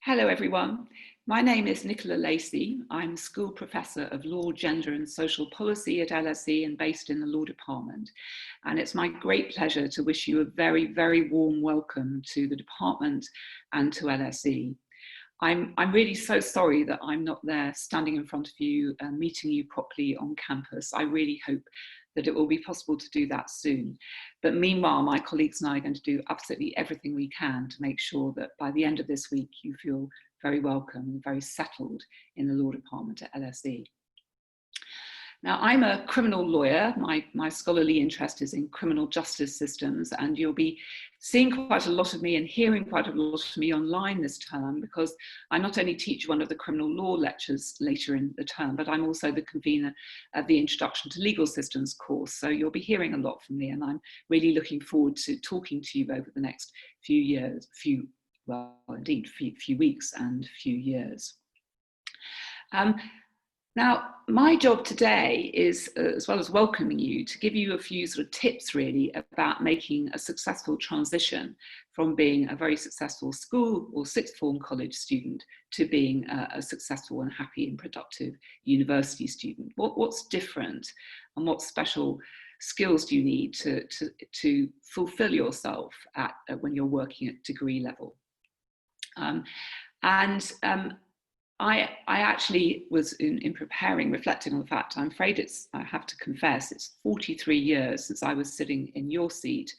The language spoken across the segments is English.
Hello everyone, my name is Nicola Lacey. I'm School Professor of Law, Gender and Social Policy at LSE and based in the Law Department. And it's my great pleasure to wish you a very, very warm welcome to the department and to LSE. I'm really so sorry that I'm not there standing in front of you and meeting you properly on campus. I really hope that it will be possible to do that soon. But meanwhile, my colleagues and I are going to do absolutely everything we can to make sure that by the end of this week, you feel very welcome and very settled in the law department at LSE. Now, I'm a criminal lawyer. My scholarly interest is in criminal justice systems, and you'll be seeing quite a lot of me and hearing quite a lot of me online this term, because I not only teach one of the criminal law lectures later in the term, but I'm also the convener of the Introduction to Legal Systems course. So you'll be hearing a lot from me, and I'm really looking forward to talking to you over the next few weeks and few years. Now, my job today is, as well as welcoming you, to give you a few sort of tips really about making a successful transition from being a very successful school or sixth form college student to being a successful and happy and productive university student. What's different and what special skills do you need to fulfill yourself when you're working at degree level? I actually was in preparing, reflecting on the fact, I'm afraid I have to confess, it's 43 years since I was sitting in your seat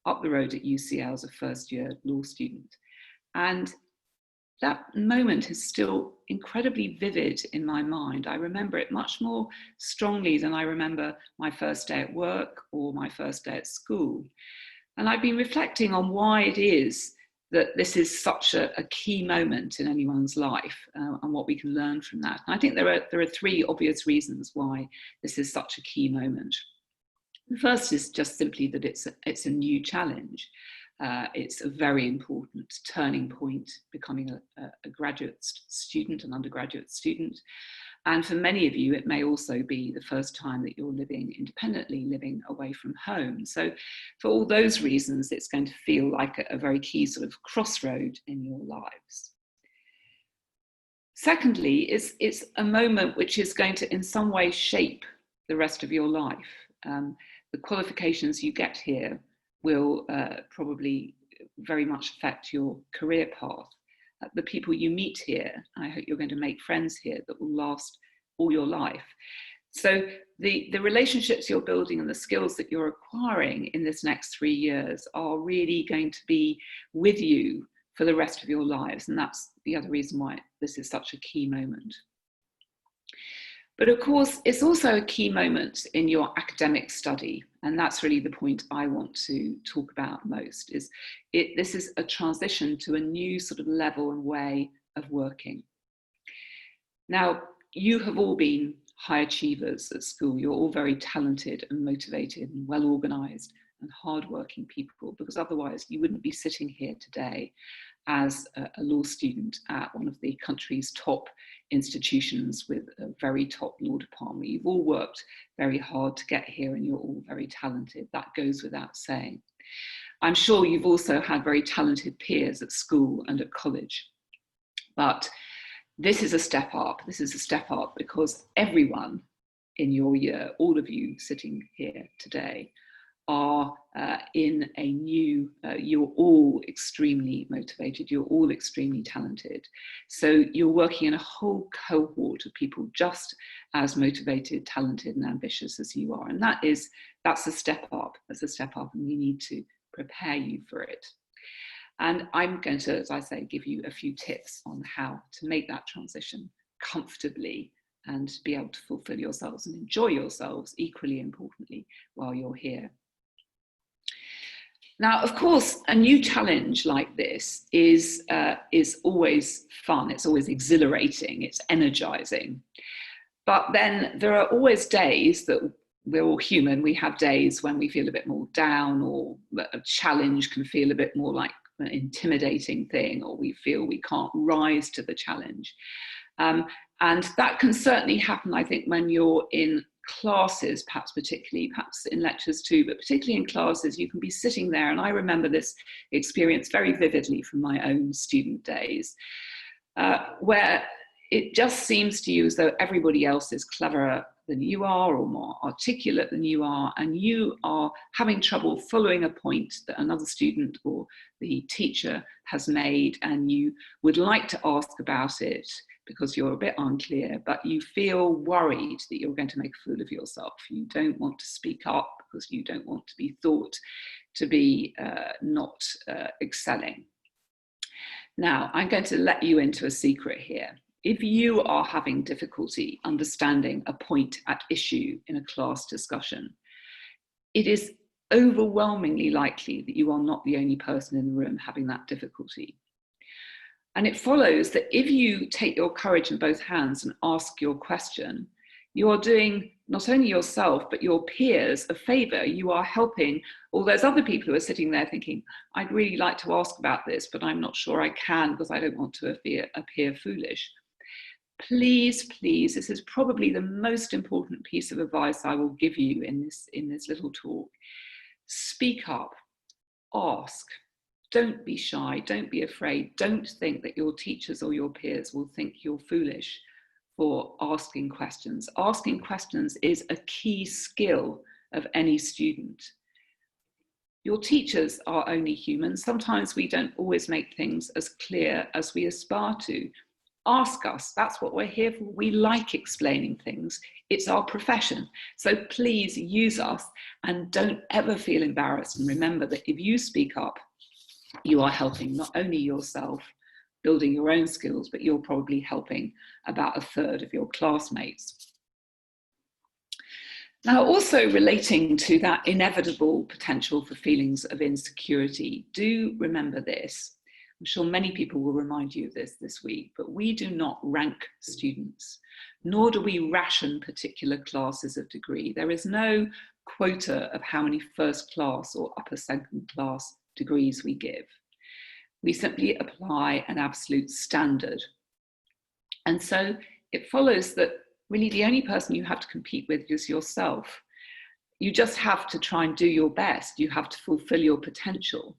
up the road at UCL as a first year law student. And that moment is still incredibly vivid in my mind. I remember it much more strongly than I remember my first day at work or my first day at school. And I've been reflecting on why it is that this is such a key moment in anyone's life and what we can learn from that. And I think there are three obvious reasons why this is such a key moment. The first is just simply that it's a new challenge. It's a very important turning point, becoming a graduate student, an undergraduate student. And for many of you, it may also be the first time that you're living independently, living away from home. So for all those reasons, it's going to feel like a very key sort of crossroad in your lives. Secondly, it's a moment which is going to in some way shape the rest of your life. The qualifications you get here will probably very much affect your career path. The people you meet here, I hope you're going to make friends here that will last all your life. So the relationships you're building and the skills that you're acquiring in this next 3 years are really going to be with you for the rest of your lives. And that's the other reason why this is such a key moment. But of course, it's also a key moment in your academic study. And that's really the point I want to talk about most, is this is a transition to a new sort of level and way of working. Now, you have all been high achievers at school. You're all very talented and motivated and well-organized and hardworking people, because otherwise you wouldn't be sitting here today as a law student at one of the country's top institutions with a very top law department. You've all worked very hard to get here and you're all very talented. That goes without saying. I'm sure you've also had very talented peers at school and at college. But this is a step up. This is a step up because everyone in your year, all of you sitting here today, are in a new, you're all extremely motivated, you're all extremely talented. So you're working in a whole cohort of people just as motivated, talented and ambitious as you are. And that's a step up, that's a step up, and we need to prepare you for it. And I'm going to, as I say, give you a few tips on how to make that transition comfortably and be able to fulfill yourselves and enjoy yourselves, equally importantly, while you're here. Now, of course, a new challenge like this is always fun, it's always exhilarating, it's energizing. But then there are always days that we're all human, we have days when we feel a bit more down, or a challenge can feel a bit more like an intimidating thing, or we feel we can't rise to the challenge. And that can certainly happen, I think, when you're in classes, perhaps in lectures too, but particularly in classes, you can be sitting there. And I remember this experience very vividly from my own student days. where it just seems to you as though everybody else is cleverer than you are or more articulate than you are, and you are having trouble following a point that another student or the teacher has made, and you would like to ask about it because you're a bit unclear, but you feel worried that you're going to make a fool of yourself. You don't want to speak up because you don't want to be thought to be not excelling. Now, I'm going to let you into a secret here. If you are having difficulty understanding a point at issue in a class discussion, it is overwhelmingly likely that you are not the only person in the room having that difficulty. And it follows that if you take your courage in both hands and ask your question, you are doing not only yourself, but your peers a favour. You are helping all those other people who are sitting there thinking, I'd really like to ask about this, but I'm not sure I can because I don't want to appear foolish. Please, please, this is probably the most important piece of advice I will give you in this little talk. Speak up, ask. Don't be shy, don't be afraid. Don't think that your teachers or your peers will think you're foolish for asking questions. Asking questions is a key skill of any student. Your teachers are only human. Sometimes we don't always make things as clear as we aspire to. Ask us, that's what we're here for. We like explaining things. It's our profession. So please use us and don't ever feel embarrassed. And remember that if you speak up, you are helping not only yourself, building your own skills, but you're probably helping about a third of your classmates. Now, also relating to that inevitable potential for feelings of insecurity, do remember this. I'm sure many people will remind you of this week, but we do not rank students, nor do we ration particular classes of degree. There is no quota of how many first class or upper second class degrees we give. We simply apply an absolute standard. And so it follows that really the only person you have to compete with is yourself. You just have to try and do your best. You have to fulfill your potential,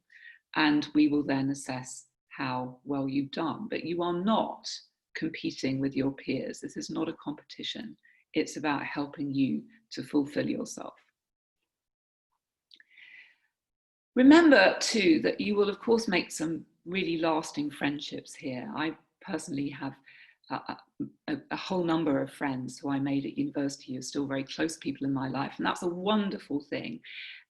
and we will then assess how well you've done. But you are not competing with your peers. This is not a competition. It's about helping you to fulfill yourself. Remember too that you will of course make some really lasting friendships here. I personally have a whole number of friends who I made at university who are still very close people in my life, and that's a wonderful thing.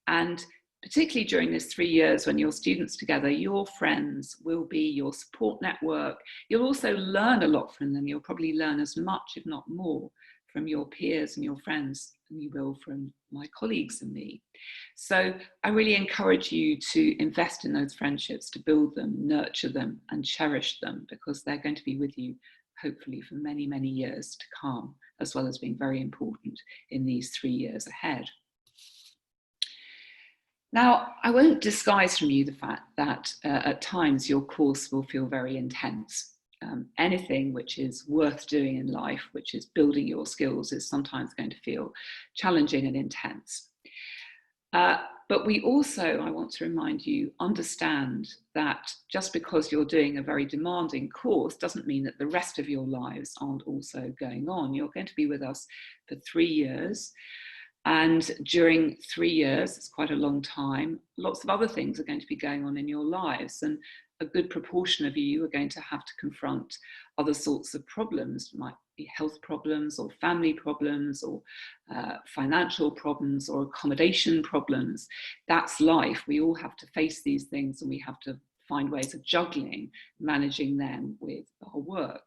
And particularly during this 3 years when you're students together, your friends will be your support network. You'll also learn a lot from them. You'll probably learn as much, if not more, from your peers and your friends than you will from my colleagues and me. So I really encourage you to invest in those friendships, to build them, nurture them, and cherish them, because they're going to be with you hopefully for many, many years to come, as well as being very important in these 3 years ahead. Now, I won't disguise from you the fact that at times your course will feel very intense. Anything which is worth doing in life, which is building your skills, is sometimes going to feel challenging and intense. But we also, I want to remind you, understand that just because you're doing a very demanding course doesn't mean that the rest of your lives aren't also going on. You're going to be with us for 3 years. And during 3 years, it's quite a long time, lots of other things are going to be going on in your lives. And a good proportion of you are going to have to confront other sorts of problems. It might be health problems or family problems or financial problems or accommodation problems. That's life. We all have to face these things, and we have to find ways of juggling, managing them with our work.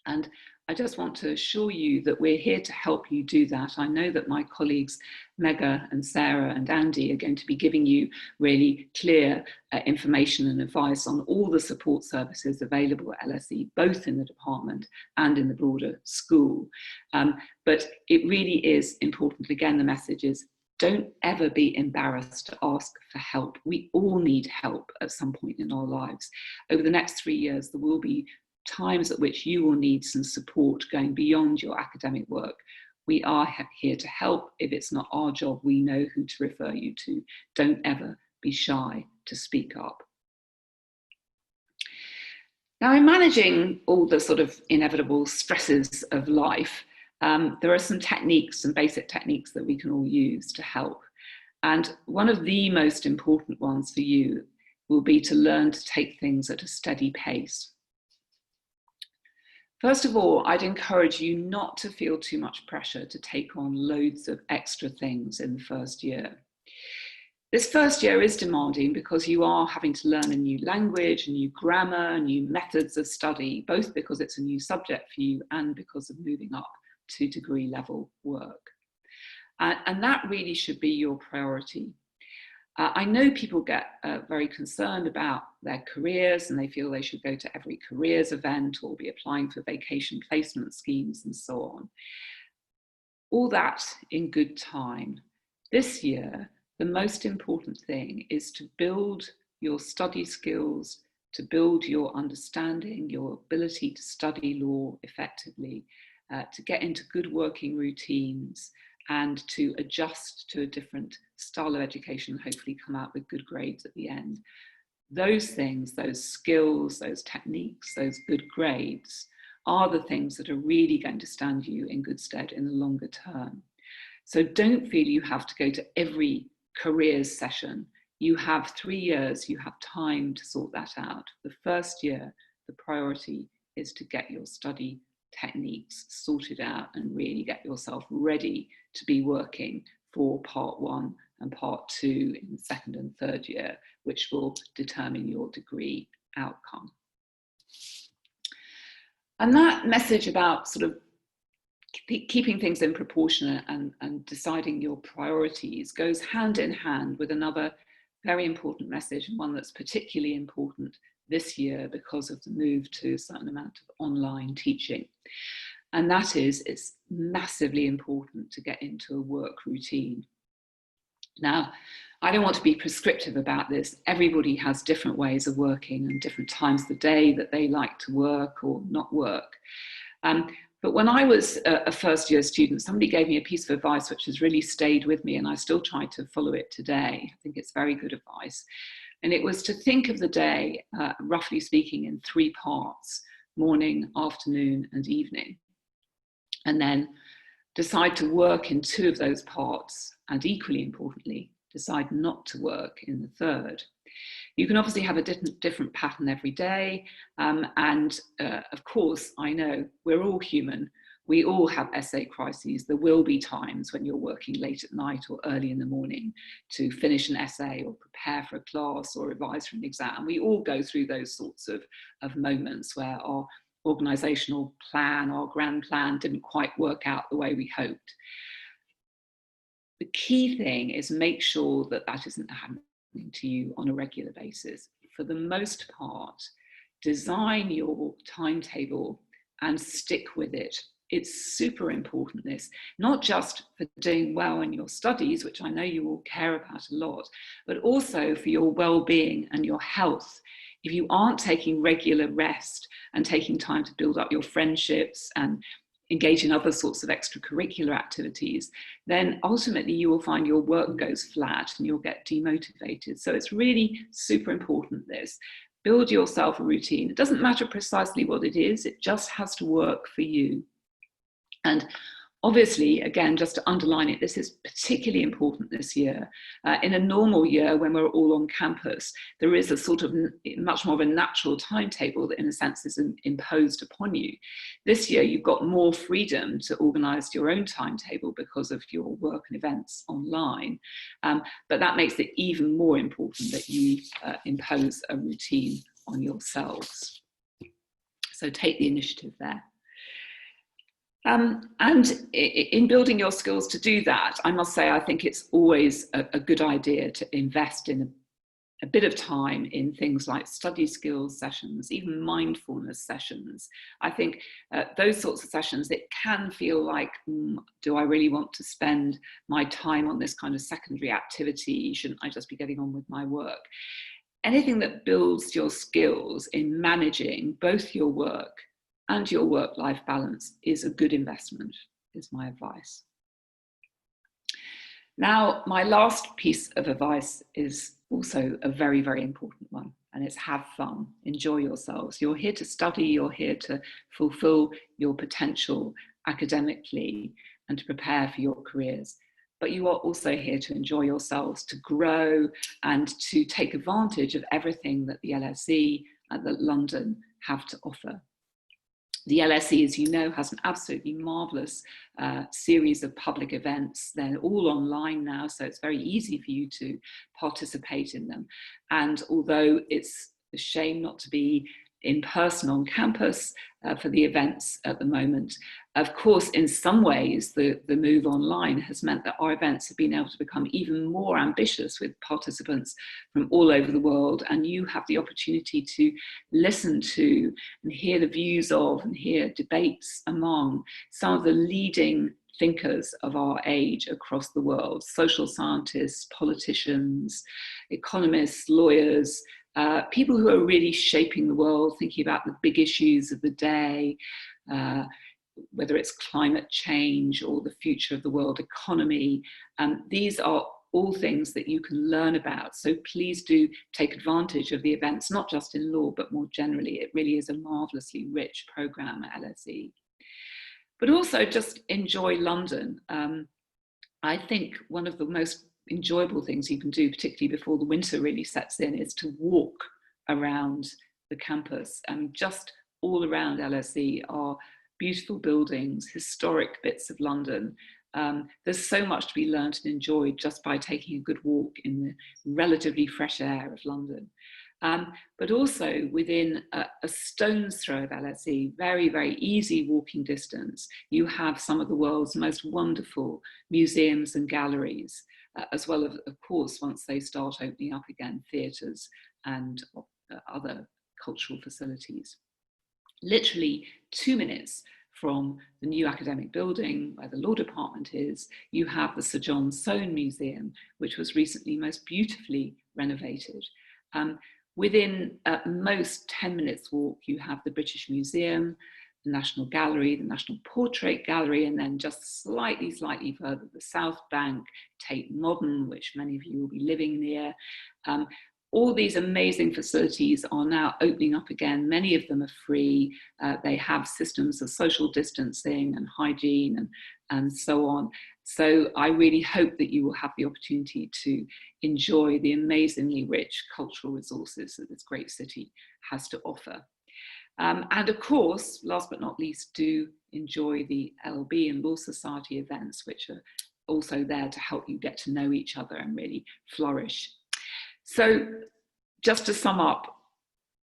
And I just want to assure you that we're here to help you do that. I know that my colleagues, Mega and Sarah and Andy, are going to be giving you really clear information and advice on all the support services available at LSE, both in the department and in the broader school. But it really is important. Again, the message is, don't ever be embarrassed to ask for help. We all need help at some point in our lives. Over the next 3 years, there will be times at which you will need some support going beyond your academic work. We are here to help. If it's not our job, we know who to refer you to. Don't ever be shy to speak up. Now, in managing all the sort of inevitable stresses of life, there are some techniques, some basic techniques that we can all use to help. And one of the most important ones for you will be to learn to take things at a steady pace. First of all, I'd encourage you not to feel too much pressure to take on loads of extra things in the first year. This first year is demanding because you are having to learn a new language, a new grammar, new methods of study, both because it's a new subject for you and because of moving up to degree level work. And that really should be your priority. I know people get very concerned about their careers and they feel they should go to every careers event or be applying for vacation placement schemes and so on. All that in good time. This year, the most important thing is to build your study skills, to build your understanding, your ability to study law effectively, to get into good working routines, and to adjust to a different style of education and hopefully come out with good grades at the end. Those things, those skills, those techniques, those good grades are the things that are really going to stand you in good stead in the longer term. So don't feel you have to go to every careers session. You have 3 years, you have time to sort that out. The first year, the priority is to get your study techniques sorted out and really get yourself ready to be working for part 1 and part 2 in the second and third year, which will determine your degree outcome. And that message about sort of keeping things in proportion and deciding your priorities goes hand in hand with another very important message, and one that's particularly important this year because of the move to a certain amount of online teaching. And that is, it's massively important to get into a work routine. Now, I don't want to be prescriptive about this. Everybody has different ways of working and different times of the day that they like to work or not work. But when I was a first year student, somebody gave me a piece of advice which has really stayed with me, and I still try to follow it today. I think it's very good advice. And it was to think of the day, roughly speaking, in 3 parts: morning, afternoon, and evening. And then decide to work in 2 of those parts, and equally importantly, decide not to work in the third. You can obviously have a different pattern every day. Of course, I know we're all human. We all have essay crises. There will be times when you're working late at night or early in the morning to finish an essay or prepare for a class or revise for an exam. We all go through those sorts of moments where our organisational plan, our grand plan, didn't quite work out the way we hoped. The key thing is make sure that that isn't happening to you on a regular basis. For the most part, design your timetable and stick with it. It's super important, this, not just for doing well in your studies, which I know you all care about a lot, but also for your well-being and your health. If you aren't taking regular rest and taking time to build up your friendships and engage in other sorts of extracurricular activities, then ultimately you will find your work goes flat and you'll get demotivated. So it's really super important, this. Build yourself a routine. It doesn't matter precisely what it is, it just has to work for you. And obviously, again, just to underline it, this is particularly important this year. In a normal year, when we're all on campus, there is a sort of much more of a natural timetable that in a sense is imposed upon you. This year, you've got more freedom to organise your own timetable because of your work and events online. But that makes it even more important that you impose a routine on yourselves. So take the initiative there. And in building your skills to do that, I must say, I think it's always a good idea to invest in a bit of time in things like study skills sessions, even mindfulness sessions. I think those sorts of sessions, it can feel like, do I really want to spend my time on this kind of secondary activity? Shouldn't I just be getting on with my work? Anything that builds your skills in managing both your work and your work-life balance is a good investment, is my advice. Now, my last piece of advice is also a very, very important one, and it's have fun, enjoy yourselves. You're here to study, you're here to fulfill your potential academically and to prepare for your careers. But you are also here to enjoy yourselves, to grow and to take advantage of everything that the LSE and that London have to offer. The LSE, as you know, has an absolutely marvellous series of public events. They're all online now, so it's very easy for you to participate in them. And although it's a shame not to be in person on campus for the events at the moment, of course, in some ways, the move online has meant that our events have been able to become even more ambitious with participants from all over the world. And you have the opportunity to listen to and hear the views of and hear debates among some of the leading thinkers of our age across the world: social scientists, politicians, economists, lawyers, people who are really shaping the world, thinking about the big issues of the day, whether it's climate change or the future of the world economy. These are all things that you can learn about. So please do take advantage of the events, not just in law, but more generally. It really is a marvellously rich programme at LSE. But also just enjoy London. I think one of the most enjoyable things you can do, particularly before the winter really sets in, is to walk around the campus. And just all around LSE are beautiful buildings, historic bits of London. There's so much to be learned and enjoyed just by taking a good walk in the relatively fresh air of London. But also within a stone's throw of LSE, very, very easy walking distance, you have some of the world's most wonderful museums and galleries, as well as, of course, once they start opening up again, theatres and other cultural facilities. Literally 2 minutes from the new academic building where the law department is, you have the Sir John Soane Museum, which was recently most beautifully renovated. Within at most 10 minutes walk, you have the British Museum, the National Gallery, the National Portrait Gallery, and then just slightly further, the South Bank, Tate Modern, which many of you will be living near. All these amazing facilities are now opening up again. Many of them are free. They have systems of social distancing and hygiene and so on. So I really hope that you will have the opportunity to enjoy the amazingly rich cultural resources that this great city has to offer. And of course, last but not least, do enjoy the LB and Law Society events, which are also there to help you get to know each other and really flourish. So just to sum up,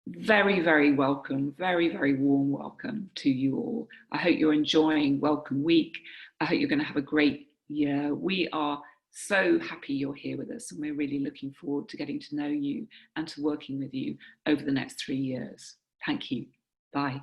very, very welcome, very, very warm welcome to you all. I hope you're enjoying Welcome Week. I hope you're going to have a great year. We are so happy you're here with us, and we're really looking forward to getting to know you and to working with you over the next 3 years. Thank you. Bye.